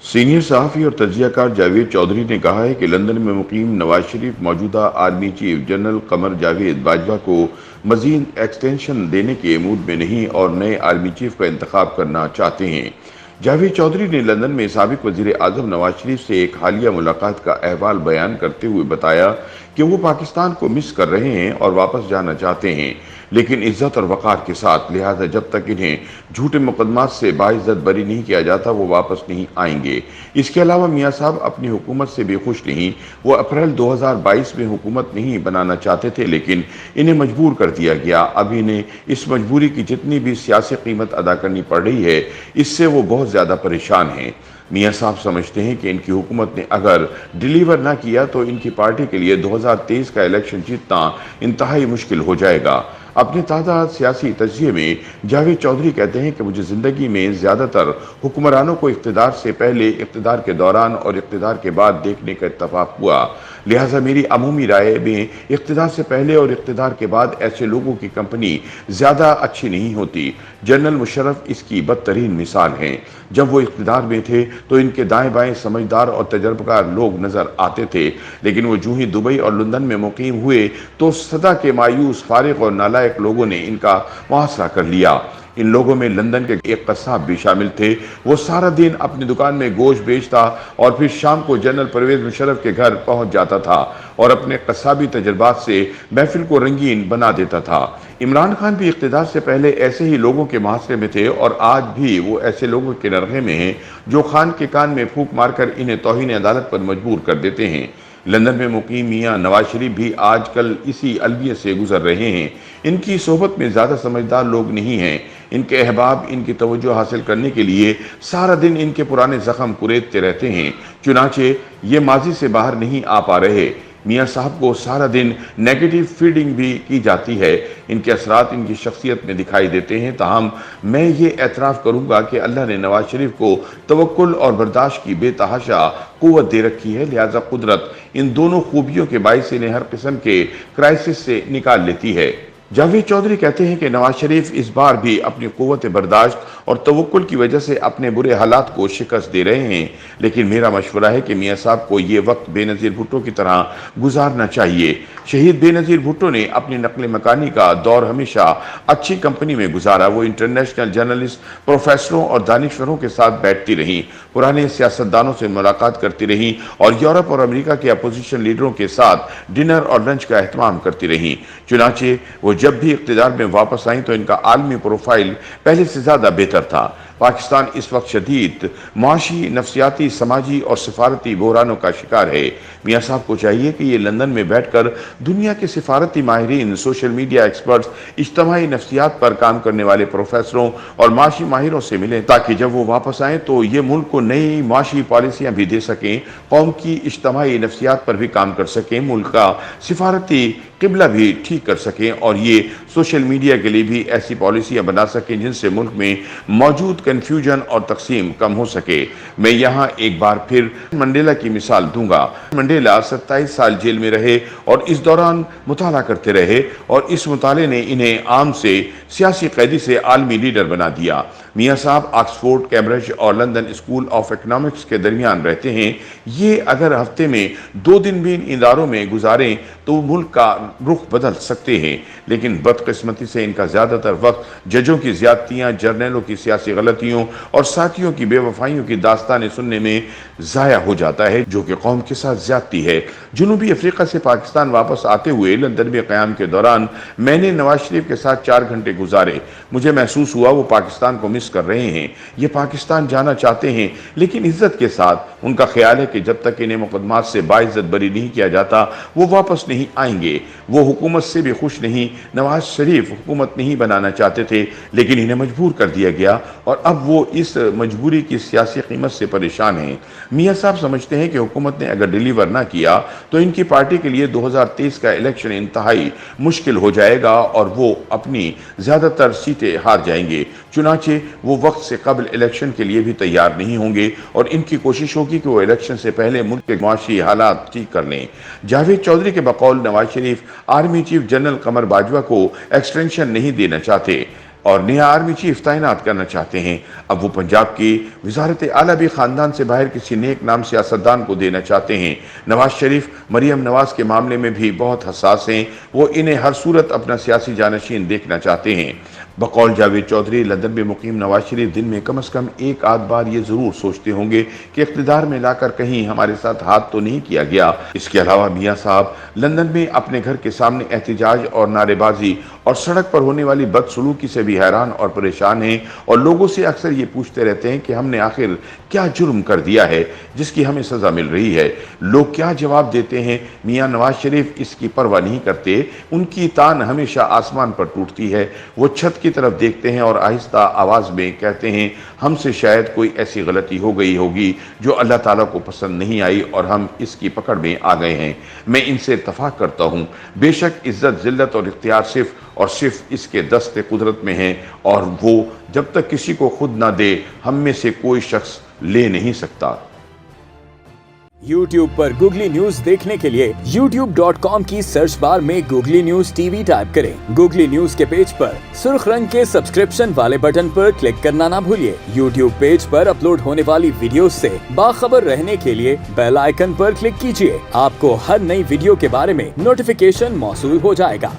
Senior सहाफ़ी और तज्ज़िया car Javed Chaudhary ने कहा है कि लंदन में मुकीम नवाज शरीफ मौजूदा army chief general Qamar Javed Bajwa को मज़ीद एक्सटेंशन देने के मूड में नहीं और नए आर्मी चीफ का इंतखाब करना चाहते हैं। जावेद चौधरी ने लंदन में साबिक वज़ीर आज़म नवाज शरीफ से एक हालिया मुलाकात का अहवाल बयान करते हुए बताया कि वो पाकिस्तान को मिस कर रहे हैं और वापस जाना चाहते हैं, लेकिन इज्जत और वक़ार के साथ। लिहाजा जब तक इन्हें झूठे मुकदमात से बाइज्जत बरी नहीं किया जाता वो वापस नहीं आएंगे। इसके अलावा मियाँ साहब अपनी हुकूमत से भी खुश नहीं। वो अप्रैल 2022 में हुकूमत नहीं बनाना चाहते थे, लेकिन इन्हें मजबूर कर दिया गया। अब इन्हें इस मजबूरी की जितनी भी सियासी कीमत अदा करनी पड़ रही है, इससे वो बहुत ज़्यादा परेशान हैं। मियाँ साहब समझते हैं कि इनकी हुकूमत ने अगर डिलीवर ना किया तो इनकी पार्टी के लिए 2023 का इलेक्शन जीतना इंतहाई मुश्किल हो जाएगा। अपने ताज़ा सियासी तज्ज़िये में जावेद चौधरी कहते हैं कि मुझे ज़िंदगी में ज़्यादातर हुक्मरानों को इक़्तिदार से पहले, इक़्तिदार के दौरान और इक़्तिदार के बाद देखने का इत्तफ़ाक़ हुआ। लिहाजा मेरी अमूमी राय में इक़्तिदार से पहले और इक़्तिदार के बाद ऐसे लोगों की कंपनी ज़्यादा अच्छी नहीं होती। जनरल मुशर्रफ इसकी बदतरीन मिसाल हैं। जब वो इक़्तिदार में थे तो इनके दाएं बाएं समझदार और तजर्बाकार लोग नज़र आते थे, लेकिन वो यूं ही दुबई और लंदन में मुकीम हुए तो सदा के मायूस, फारिग और नालायक लोगों ने इनका मुहासरा कर लिया। इन लोगों में लंदन के एक कसाब भी शामिल थे। वो सारा दिन अपनी दुकान में गोश्त बेचता और फिर शाम को जनरल परवेज मुशर्रफ के घर पहुंच जाता था और अपने कसाबी तजर्बात से महफिल को रंगीन बना देता था। इमरान खान भी इक़्तिदार से पहले ऐसे ही लोगों के मुहासरे में थे और आज भी वो ऐसे लोगों के नरगे में हैं जो खान के कान में फूंक मारकर इन्हें तौहीन अदालत पर मजबूर कर देते हैं। लंदन में मुकीम मियाँ नवाज शरीफ भी आजकल इसी अलवियत से गुजर रहे हैं। इनकी सोहबत में ज़्यादा समझदार लोग नहीं हैं। इनके अहबाब इनकी तवज्जो हासिल करने के लिए सारा दिन इनके पुराने ज़ख्म कुरेदते रहते हैं। चुनाचे ये माजी से बाहर नहीं आ पा रहे। मियाँ साहब को सारा दिन नेगेटिव फीडिंग भी की जाती है। इनके असरात इनकी शख्सियत में दिखाई देते हैं। ताहम मैं ये एतराफ़ करूँगा कि अल्लाह ने नवाज शरीफ को तवक्कुल और बर्दाश्त की बेतहाशा क़ुव्वत दे रखी है। लिहाजा कुदरत इन दोनों खूबियों के बाइस इन्हें हर किस्म के क्राइसिस से निकाल लेती है। जावेद चौधरी कहते हैं कि नवाज शरीफ इस बार भी अपनी क़ुव्वत बर्दाश्त और तवक्कुल की वजह से अपने बुरे हालात को शिकस्त दे रहे हैं, लेकिन मेरा मशवरा है कि मियाँ साहब को ये वक्त बेनज़ीर भुट्टो की तरह गुजारना चाहिए। शहीद बेनज़ीर भुट्टो ने अपनी नकल मकानी का दौर हमेशा अच्छी कंपनी में गुजारा। वो इंटरनेशनल जर्नलिस्ट, प्रोफेसरों और दानिश्वरों के साथ बैठती रहीं, पुराने सियासतदानों से मुलाकात करती रहीं और यूरोप और अमेरिका के अपोजिशन लीडरों के साथ डिनर और लंच का एहतमाम करती रहीं। चुनाचे वो जब भी इक़्तिदार में वापस आईं तो इनका आलमी प्रोफाइल पहले से ज़्यादा बेहतर था। पाकिस्तान इस वक्त शदीद माशी, नफ्सियाती, समाजी और सिफारती बहरानों का शिकार है। मियाँ साहब को चाहिए कि ये लंदन में बैठकर दुनिया के सिफारती माहिरीन, सोशल मीडिया एक्सपर्ट्स, इज्तिमाई नफ्सियात पर काम करने वाले प्रोफेसरों और माशी माहिरों से मिलें, ताकि जब वो वापस आएँ तो ये मुल्क को नई माशी पॉलिसियाँ भी दे सकें, कौम की इज्तिमाई नफ्सियात पर भी काम कर सकें, मुल्क का सिफारती क़िबला भी ठीक कर सकें और ये सोशल मीडिया के लिए भी ऐसी पॉलिसियाँ बना सकें जिनसे मुल्क में मौजूद कन्फ्यूजन और तकसीम कम हो सके। मैं यहाँ एक बार फिर मंडेला की मिसाल दूंगा। मंडेला 27 साल जेल में रहे और इस दौरान मुताला करते रहे और इस मुताले ने इन्हें आम से सियासी कैदी से आलमी लीडर बना दिया। मियाँ साहब ऑक्सफोर्ड, कैम्ब्रिज और लंदन स्कूल ऑफ इकनॉमिक्स के दरमियान रहते हैं। ये अगर हफ्ते में 2 दिन भी इन इदारों में गुजारें तो मुल्क का रुख बदल सकते हैं, लेकिन बदकिस्मती से इनका ज़्यादातर वक्त जजों की ज़्यादतियाँ, जर्नलों की सियासी गलतियों और साथियों की बेवफाइयों की दास्तानें सुनने में ज़ाया हो जाता है, जो कि कौम के साथ ज़्यादती है। जनूबी अफ्रीका से पाकिस्तान वापस आते हुए लंदन में क़याम के दौरान मैंने नवाज शरीफ के साथ 4 घंटे गुजारे। मुझे महसूस हुआ वो पाकिस्तान को मिस कर रहे हैं। ये पाकिस्तान जाना चाहते हैं, लेकिन इज्जत के साथ। उनका ख्याल है कि जब तक इन्हें मुकदमात से बाइज्जत बरी नहीं किया जाता वो वापस नहीं आएंगे। वो हुकूमत से भी खुश नहीं। नवाज शरीफ हुकूमत नहीं बनाना चाहते थे, लेकिन इन्हें मजबूर कर दिया गया और अब वो इस मजबूरी की सियासी कीमत से परेशान हैं। मियाँ साहब समझते हैं कि हुकूमत ने अगर डिलीवर ना किया तो इनकी पार्टी के लिए 2023 का इलेक्शन इंतहाई मुश्किल हो जाएगा और वो अपनी ज़्यादातर सीटें हार जाएंगे। चुनाचे वो वक्त से कबल इलेक्शन के लिए भी तैयार नहीं होंगे और इनकी कोशिश होगी कि वो इलेक्शन से पहले मुल्क के माशी हालात ठीक कर लें। जावेद चौधरी के बकौल Nawaz Sharif army chief general कमर बाजवा को एक्सटेंशन नहीं देना चाहते। اور नया आर्मी चीफ तैनात करना चाहते हैं। अब वो पंजाब की वजारत आला भी खानदान से बाहर किसी नेक नाम सियासतदान को देना चाहते हैं। नवाज शरीफ मरियम नवाज के मामले में भी बहुत हसास हैं। वो इन्हें हर सूरत अपना सियासी जानशीन देखना चाहते हैं। बकौल जावेद चौधरी लंदन में मुकीम नवाज शरीफ दिन में कम से कम एक आध बार ये जरूर सोचते होंगे कि इख्तिदार में लाकर कहीं हमारे साथ हाथ तो नहीं किया गया। इसके अलावा मियां साहब लंदन में अपने घर के सामने एहतजाज और नारेबाजी और सड़क पर होने वाली बदसलूकी से भी हैरान और परेशान हैं और लोगों से अक्सर ये पूछते रहते हैं कि हमने आखिर क्या जुर्म कर दिया है जिसकी हमें सजा मिल रही है। लोग क्या जवाब देते हैं? मियां नवाज शरीफ इसकी परवाह नहीं करते। उनकी तान हमेशा आसमान पर टूटती है। वो छत की तरफ देखते हैं और आहिस्ता आवाज में कहते हैं, हमसे शायद कोई ऐसी गलती हो गई होगी जो अल्लाह ताला को पसंद नहीं आई और हम इसकी पकड़ में आ गए हैं। मैं इनसे इत्तफाक करता हूँ। बेशक इज्जत जिल्लत और इख्तियार सिर्फ इसके दस्ते कुदरत में है और वो जब तक किसी को खुद ना दे हम में से कोई शख्स ले नहीं सकता। YouTube पर गूगली न्यूज देखने के लिए youtube.com की सर्च बार में गूगली न्यूज टीवी टाइप करें। गूगली न्यूज के पेज पर सुर्ख रंग के सब्सक्रिप्शन वाले बटन पर क्लिक करना ना भूलिए। YouTube पेज पर अपलोड होने वाली वीडियो से बाखबर रहने के लिए बेल आइकन पर क्लिक कीजिए। आपको हर नई वीडियो के बारे में नोटिफिकेशन मौसूल हो जाएगा।